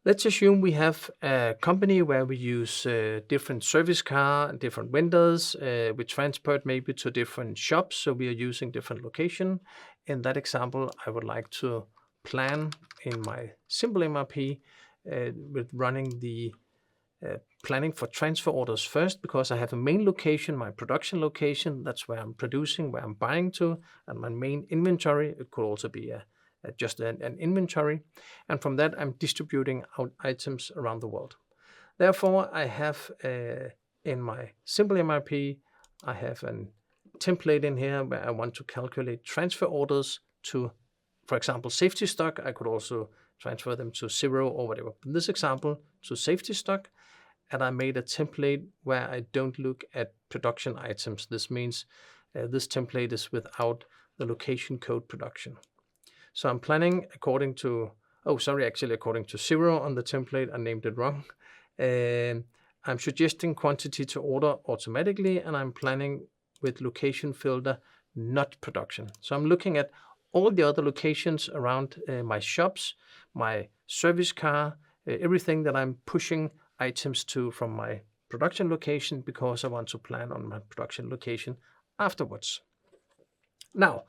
Let's assume we have a company where we use different service car and different vendors. We transport maybe to different shops, so we are using different location. In that example, I would like to plan in my simple MRP with running the planning for transfer orders first, because I have a main location, my production location, that's where I'm producing, where I'm buying to, and my main inventory. It could also be just an inventory, and from that I'm distributing out items around the world. Therefore, I have in my simple MRP, I have a template in here where I want to calculate transfer orders to, for example, safety stock. I could also transfer them to 0 or whatever. In this example, to safety stock, and I made a template where I don't look at production items. This means this template is without the location code production. So I'm planning according to, according to 0 on the template. I named it wrong. I'm suggesting quantity to order automatically, and I'm planning with location filter, not production. So I'm looking at all the other locations around my shops, my service car, everything that I'm pushing items to from my production location, because I want to plan on my production location afterwards. Now,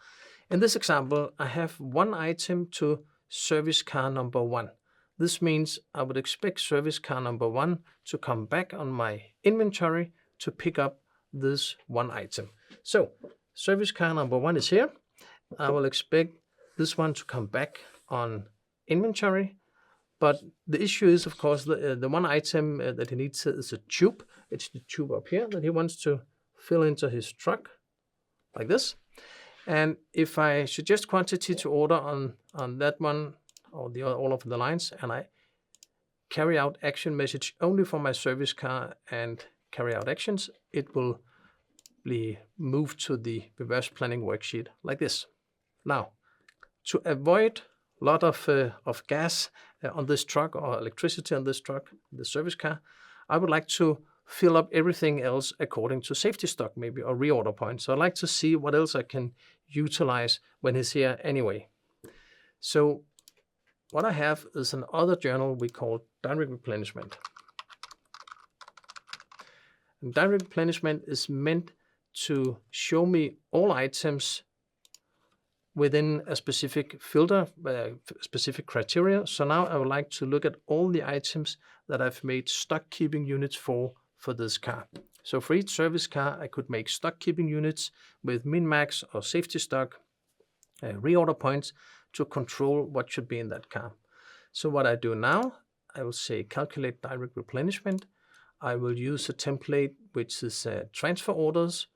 in this example, I have one item to service car number 1. This means I would expect service car number 1 to come back on my inventory to pick up this one item. So service car number 1 is here. I will expect this one to come back on inventory. But the issue is, of course, the one item that he needs is a tube. It's the tube up here that he wants to fill into his truck, like this. And if I suggest quantity to order on that one, or all of the lines, and I carry out action message only for my service car and carry out actions, it will be moved to the reverse planning worksheet like this. Now, to avoid a lot of gas on this truck, or electricity on this truck, the service car, I would like to fill up everything else according to safety stock, maybe, or reorder point. So I'd like to see what else I can utilize when he's here anyway. So what I have is another journal we call direct replenishment. And direct replenishment is meant to show me all items within a specific filter, specific criteria. So now I would like to look at all the items that I've made stock keeping units for this car. So for each service car, I could make stock keeping units with min-max or safety stock reorder points to control what should be in that car. So what I do now, I will say calculate direct replenishment. I will use a template which is transfer orders.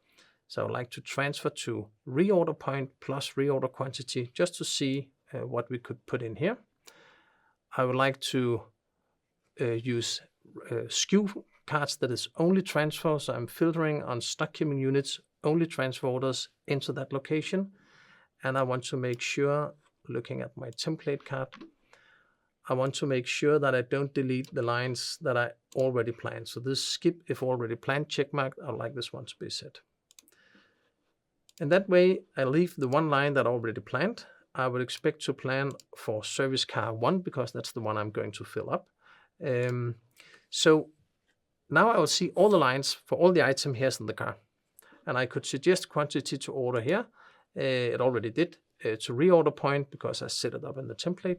So I would like to transfer to reorder point plus reorder quantity, just to see what we could put in here. I would like to use SKU cards that is only transfer. So I'm filtering on stock keeping units, only transfer orders into that location. And I want to make sure, looking at my template card, I want to make sure that I don't delete the lines that I already planned. So this skip if already planned checkmark, I'd like this one to be set. And that way I leave the one line that I already planned. I would expect to plan for service car 1, because that's the one I'm going to fill up. So now I will see all the lines for all the item here in the car. And I could suggest quantity to order here. It already did. To reorder point, because I set it up in the template.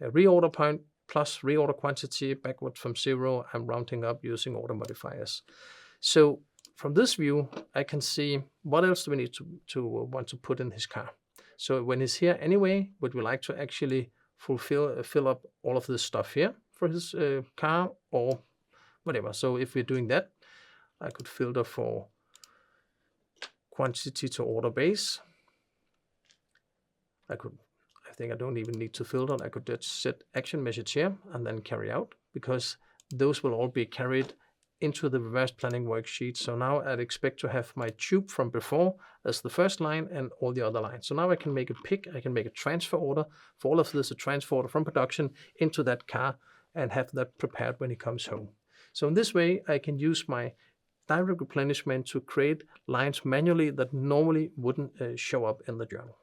Reorder point plus reorder quantity backward from 0. I'm rounding up using order modifiers. So from this view, I can see what else do we need to want to put in his car. So when he's here anyway, would we like to actually fill up all of this stuff here for his car or whatever. So if we're doing that, I could filter for quantity to order base. I think I don't even need to filter. I could just set action message here and then carry out, because those will all be carried into the reverse planning worksheet. So now I'd expect to have my tube from before as the first line and all the other lines. So now I can make a pick, I can make a transfer order for all of this, a transfer order from production into that car, and have that prepared when he comes home. So in this way, I can use my direct replenishment to create lines manually that normally wouldn't show up in the journal.